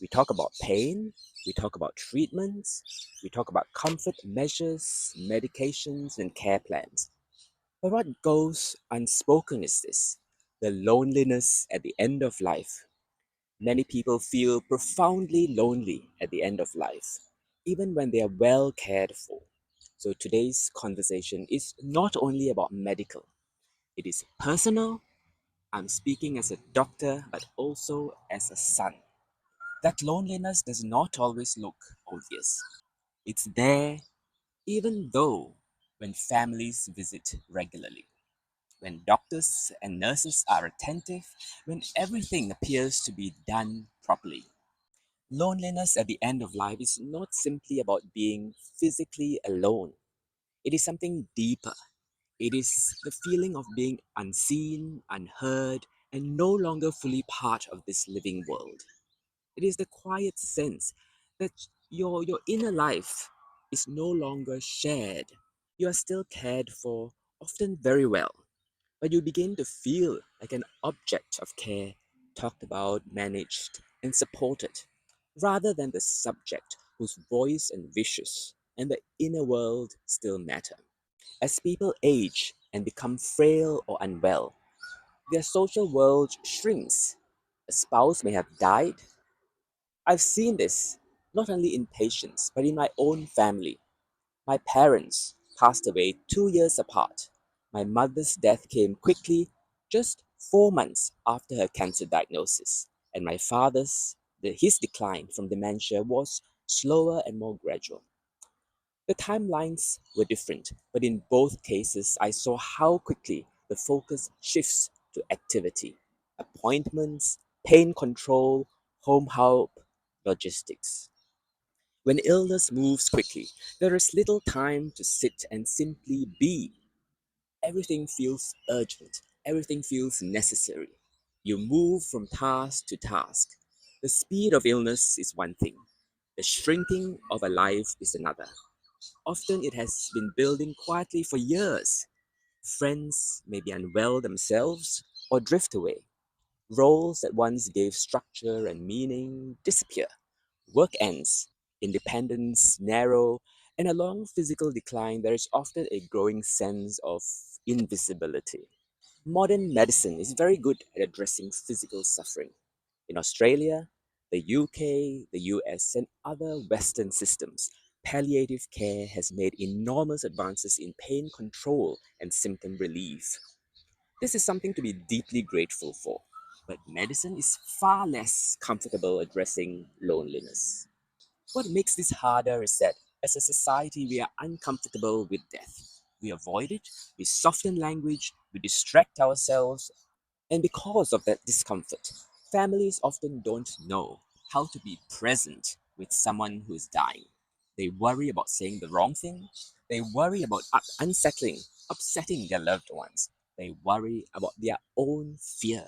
We talk about pain, we talk about treatments, we talk about comfort measures, medications, and care plans. But what goes unspoken is this: the loneliness at the end of life. Many people feel profoundly lonely at the end of life, even when they are well cared for. So today's conversation is not only about medical, it is personal. I'm speaking as a doctor, but also as a son. That loneliness does not always look obvious. It's there even though when families visit regularly, when doctors and nurses are attentive, when everything appears to be done properly. Loneliness at the end of life is not simply about being physically alone. It is something deeper. It is the feeling of being unseen, unheard, and no longer fully part of this living world. It is the quiet sense that your inner life is no longer shared. You are still cared for, often very well, but you begin to feel like an object of care, talked about, managed, and supported, rather than the subject whose voice and wishes and the inner world still matter. As people age and become frail or unwell, their social world shrinks. A spouse may have died. I've seen this not only in patients, but in my own family. My parents passed away 2 years apart. My mother's death came quickly, just 4 months after her cancer diagnosis, and my father's, his decline from dementia was slower and more gradual. The timelines were different, but in both cases, I saw how quickly the focus shifts to activity, appointments, pain control, home help, logistics. When illness moves quickly, there is little time to sit and simply be. Everything feels urgent, everything feels necessary. You move from task to task. The speed of illness is one thing, the shrinking of a life is another. Often it has been building quietly for years. Friends may be unwell themselves or drift away. Roles that once gave structure and meaning disappear. Work ends, independence narrow, and along physical decline, there is often a growing sense of invisibility. Modern medicine is very good at addressing physical suffering. In Australia, the UK, the US, and other Western systems, palliative care has made enormous advances in pain control and symptom relief. This is something to be deeply grateful for, but medicine is far less comfortable addressing loneliness. What makes this harder is that as a society, we are uncomfortable with death. We avoid it, we soften language, we distract ourselves, and because of that discomfort, families often don't know how to be present with someone who is dying. They worry about saying the wrong thing, they worry about upsetting their loved ones, they worry about their own fear.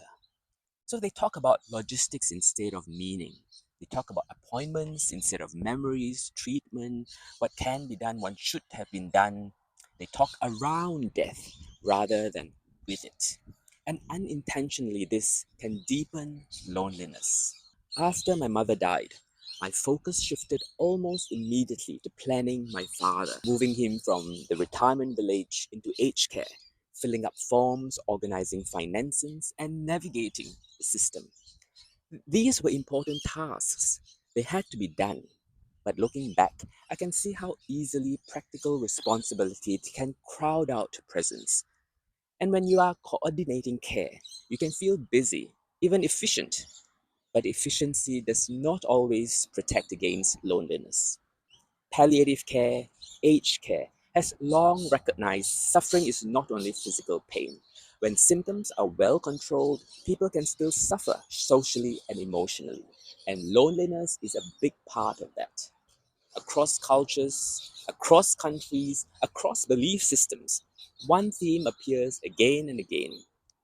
So they talk about logistics instead of meaning. They talk about appointments instead of memories, treatment, what can be done, what should have been done. They talk around death rather than with it. And unintentionally, this can deepen loneliness. After my mother died, my focus shifted almost immediately to planning my father, moving him from the retirement village into aged care, filling up forms, organizing finances, and navigating the system. These were important tasks. They had to be done. But looking back, I can see how easily practical responsibility can crowd out presence. And when you are coordinating care, you can feel busy, even efficient, but efficiency does not always protect against loneliness. Palliative care, aged care, has long recognized suffering is not only physical pain. When symptoms are well controlled, people can still suffer socially and emotionally. And loneliness is a big part of that. Across cultures, across countries, across belief systems, one theme appears again and again.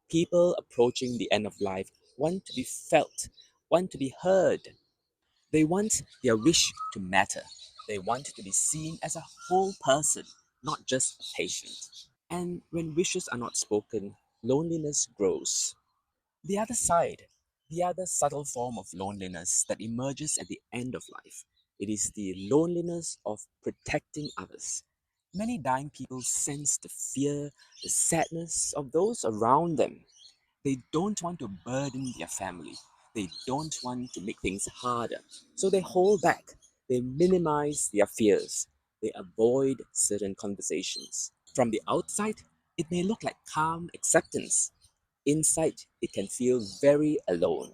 People approaching the end of life want to be felt, want to be heard. They want their wish to matter. They want to be seen as a whole person, not just a patient. And when wishes are not spoken, loneliness grows. The other side, The other subtle form of loneliness that emerges at the end of life, it is the loneliness of protecting others. Many dying people sense the fear, the sadness of those around them. They don't want to burden their family. They don't want to make things harder. So they hold back. They minimize their fears. They avoid certain conversations. From the outside, it may look like calm acceptance. Inside, it can feel very alone.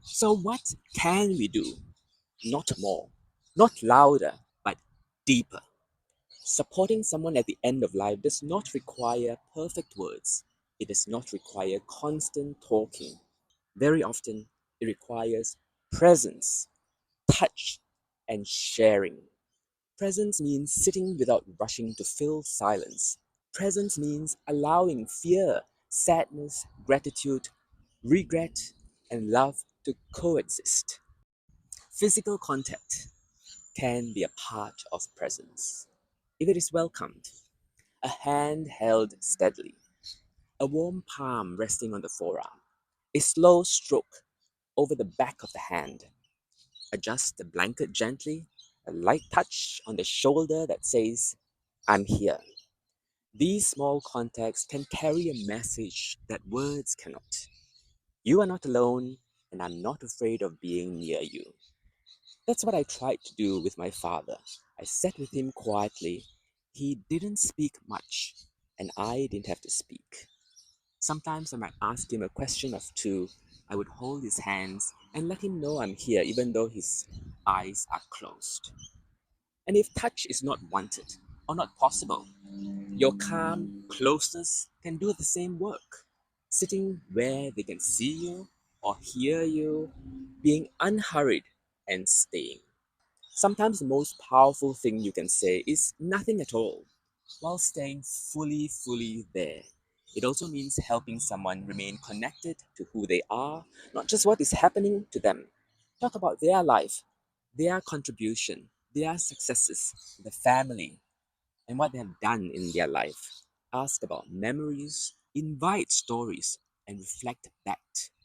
So, what can we do? Not more, not louder, but deeper. Supporting someone at the end of life does not require perfect words. It does not require constant talking. Very often, it requires presence, touch, and sharing. Presence means sitting without rushing to fill silence. Presence means allowing fear, sadness, gratitude, regret, and love to coexist. Physical contact can be a part of presence. If it is welcomed, a hand held steadily, a warm palm resting on the forearm, a slow stroke over the back of the hand, adjust the blanket gently, a light touch on the shoulder that says, I'm here. These small contacts can carry a message that words cannot. You are not alone, and I'm not afraid of being near you. That's what I tried to do with my father. I sat with him quietly. He didn't speak much, and I didn't have to speak. Sometimes I might ask him a question of two. I would hold his hands and let him know I'm here, even though his eyes are closed. And if touch is not wanted or not possible, your calm closeness can do the same work. Sitting where they can see you or hear you, being unhurried and staying. Sometimes the most powerful thing you can say is nothing at all, while staying fully there. It also means helping someone remain connected to who they are, not just what is happening to them. Talk about their life, their contribution, their successes, the family, and what they have done in their life. Ask about memories, invite stories, and reflect back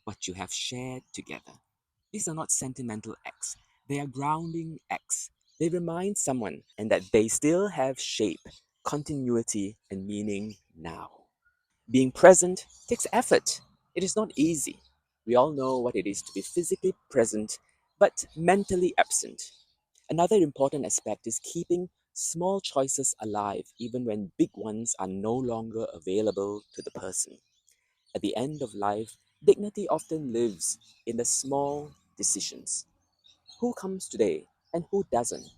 what you have shared together. These are not sentimental acts, they are grounding acts. They remind someone and that they still have shape, continuity, and meaning now. Being present takes effort. It is not easy. We all know what it is to be physically present but mentally absent. Another important aspect is keeping small choices alive even when big ones are no longer available to the person. At the end of life, dignity often lives in the small decisions. Who comes today and who doesn't?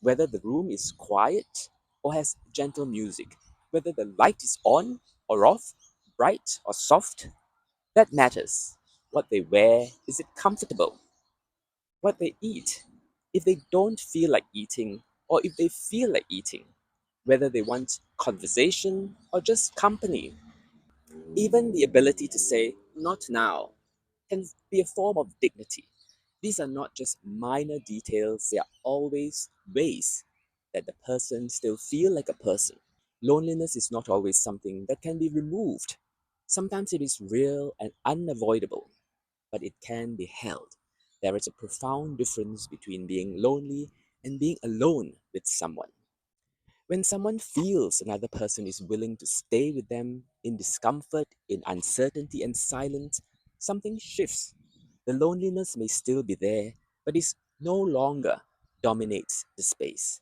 Whether the room is quiet or has gentle music, whether the light is on or off, bright or soft, that matters. What they wear, is it comfortable? What they eat, if they don't feel like eating or if they feel like eating, whether they want conversation or just company. Even the ability to say, not now, can be a form of dignity. These are not just minor details, they are always ways that the person still feel like a person. Loneliness is not always something that can be removed. Sometimes it is real and unavoidable, but it can be held. There is a profound difference between being lonely and being alone with someone. When someone feels another person is willing to stay with them in discomfort, in uncertainty and silence, something shifts. The loneliness may still be there, but it no longer dominates the space.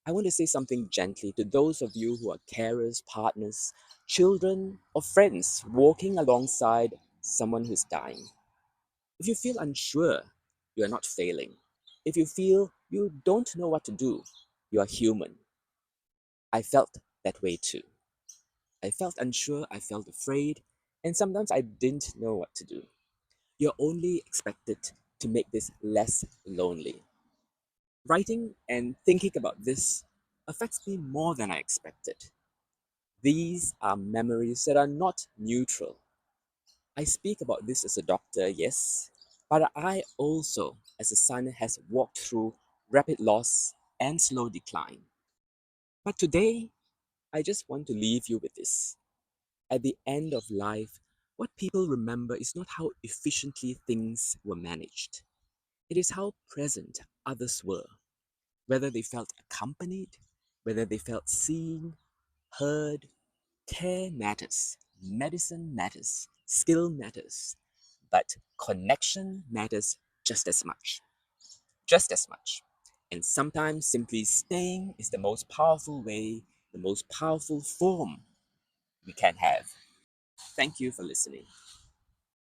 I want to say something gently to those of you who are carers, partners, children, or friends walking alongside someone who's dying. If you feel unsure, you are not failing. If you feel you don't know what to do, you are human. I felt that way too. I felt unsure, I felt afraid, and sometimes I didn't know what to do. You're only expected to make this less lonely. Writing and thinking about this affects me more than I expected. These are memories that are not neutral. I speak about this as a doctor, yes, but I also, as a son, has walked through rapid loss and slow decline. But today, I just want to leave you with this. At the end of life, What people remember is not how efficiently things were managed, it is how present others were, whether they felt accompanied, whether they felt seen, heard. Care matters, medicine matters, skill matters, but connection matters just as much. Just as much. And sometimes simply staying is the most powerful way, the most powerful form we can have. Thank you for listening.